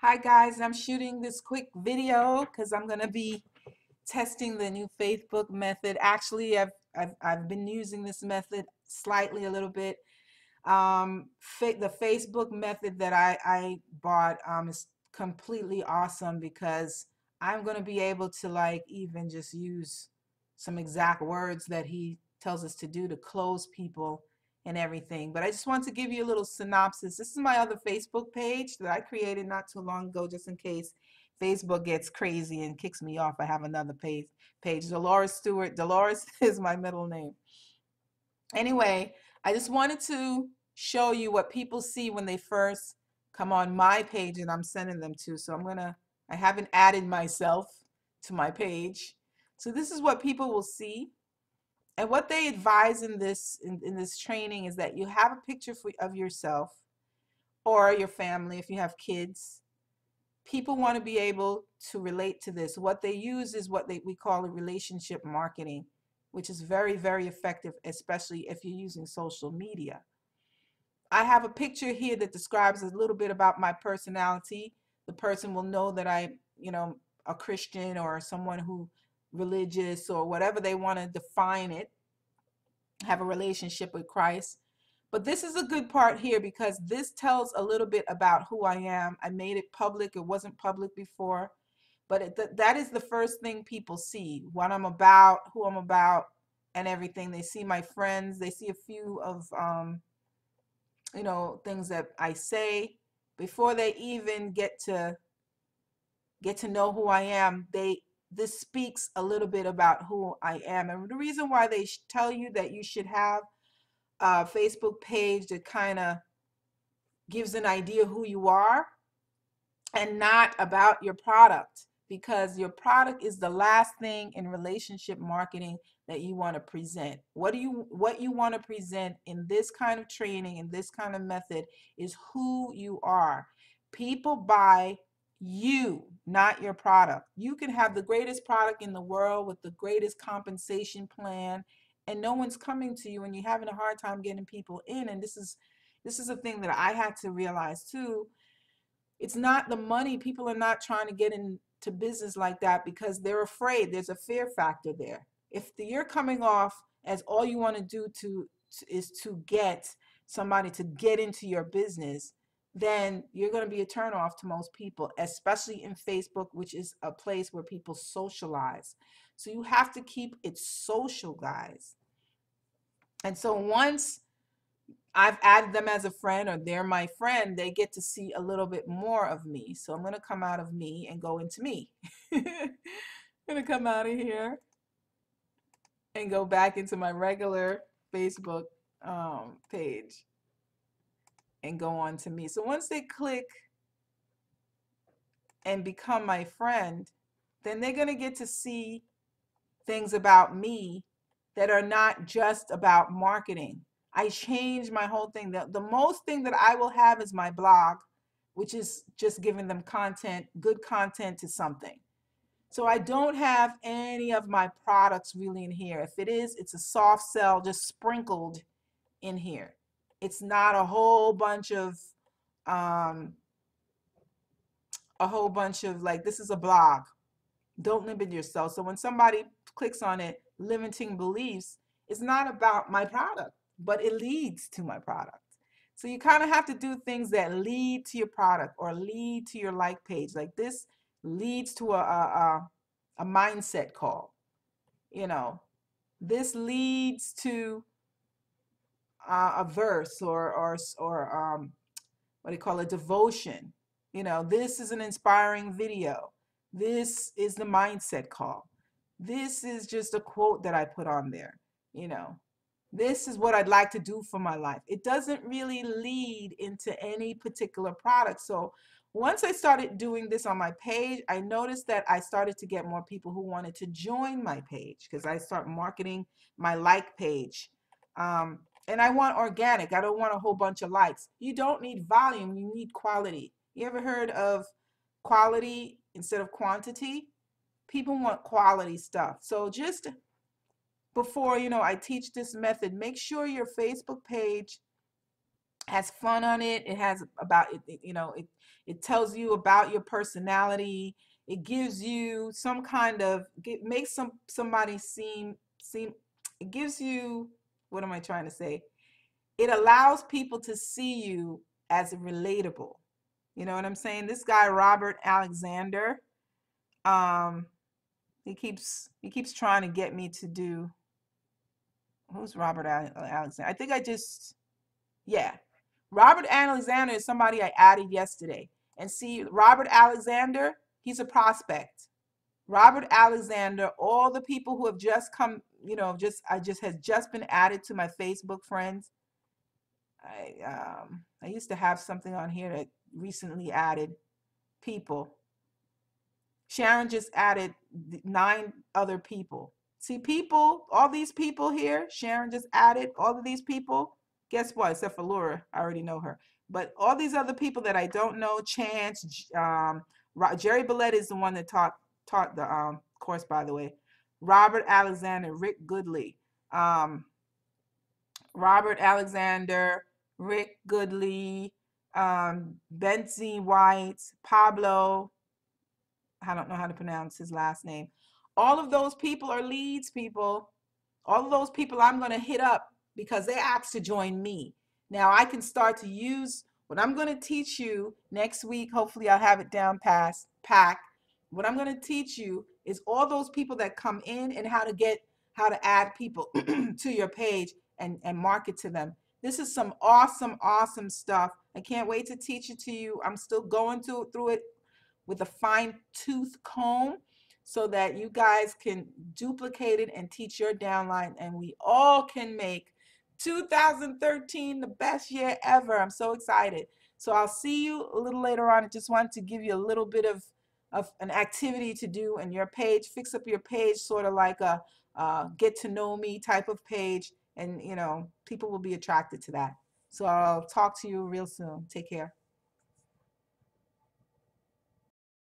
Hi guys, I'm shooting this quick video because I'm gonna be testing the new Facebook method. Actually, I've been using this method slightly a little bit. The Facebook method that I bought is completely awesome because I'm gonna be able to like even just use some exact words that he tells us to do to close people and everything. But I just want to give you a little synopsis. This is my other Facebook page that I created not too long ago, just in case Facebook gets crazy and kicks me off. I have another page. Dolores Stewart. Dolores is my middle name. Anyway, I just wanted to show you what people see when they first come on my page and I'm sending them to. So I haven't added myself to my page. So this is what people will see. And what they advise in this training is that you have a picture of yourself or your family if you have kids. People want to be able to relate to this. What they use is what we call a relationship marketing, which is very, very effective, especially if you're using social media. I have a picture here that describes a little bit about my personality. The person will know that I, a Christian or someone who religious or whatever they want to define it, have a relationship with Christ. But this is a good part here because this tells a little bit about who I am. I made it public. It wasn't public before, but that is the first thing people see, what I'm about, who I'm about, and everything. They see my friends. They see a few of things that I say before they even get to know who I am. This speaks a little bit about who I am, and the reason why they tell you that you should have a Facebook page that kind of gives an idea who you are and not about your product, because your product is the last thing in relationship marketing that you want to present. What you want to present in this kind of training, in this kind of method, is who you are. People buy you, not your product. You can have the greatest product in the world with the greatest compensation plan, and no one's coming to you, and you're having a hard time getting people in. And this is a thing that I had to realize too. It's not the money. People are not trying to get into business like that because they're afraid. There's a fear factor there. If you're coming off as all you want to do is to get somebody to get into your business, then you're going to be a turnoff to most people, especially in Facebook, which is a place where people socialize. So you have to keep it social, guys. And so once I've added them as a friend or they're my friend, they get to see a little bit more of me. So I'm going to come out of me and go into me. I'm going to come out of here and go back into my regular Facebook page and go on to me. So once they click and become my friend, then they're going to get to see things about me that are not just about marketing. I changed my whole thing. The most thing that I will have is my blog, which is just giving them content, good content to something. So I don't have any of my products really in here. If it is, it's a soft sell just sprinkled in here. It's not um, a whole bunch of like, this is a blog. Don't limit yourself. So when somebody clicks on it, limiting beliefs, it's not about my product, but it leads to my product. So you kind of have to do things that lead to your product or lead to your like page. Like this leads to a mindset call. You know, this leads to a verse or what do you call it, devotion. You know, this is an inspiring video. This is the mindset call. This is just a quote that I put on there. You know, this is what I'd like to do for my life. It doesn't really lead into any particular product. So once I started doing this on my page, I noticed that I started to get more people who wanted to join my page because I start marketing my like page. And I want organic. I don't want a whole bunch of likes. You don't need volume, you need quality. You ever heard of quality instead of quantity? People want quality stuff. So just before, I teach this method, make sure your Facebook page has fun on it. It has about it, you know, it tells you about your personality. It gives you some kind of makes somebody seem it gives you, what am I trying to say? It allows people to see you as relatable. You know what I'm saying? This guy Robert Alexander, um, he keeps trying to get me to do. Who's Robert Alexander? I think I just yeah. Robert Alexander is somebody I added yesterday. And see, Robert Alexander, he's a prospect. Robert Alexander, all the people who have just come, you know, just has just been added to my Facebook friends. I used to have something on here that recently added people. Sharon just added 9 other people. See, people, all these people here, Sharon just added all of these people. Guess what? Except for Laura, I already know her. But all these other people that I don't know, Chance, Jerry Billette is the one that taught the course, by the way. Robert Alexander, Rick Goodley, um, Robert Alexander, Rick Goodley, Betsy White, Pablo, I don't know how to pronounce his last name. All of those people are leads people. All of those people I'm going to hit up because they asked to join me. Now I can start to use what I'm going to teach you next week. Hopefully I'll have it down past pack. What I'm going to teach you is all those people that come in and how to add people to your page and market to them. This is some awesome stuff. I can't wait to teach it to you. I'm still going through it with a fine tooth comb so that you guys can duplicate it and teach your downline, and we all can make 2013 the best year ever. I'm so excited. So I'll see you a little later on. I just wanted to give you a little bit of an activity to do in your page. Fix up your page, sort of like a get to know me type of page, and you know, people will be attracted to that. So I'll talk to you real soon. Take care.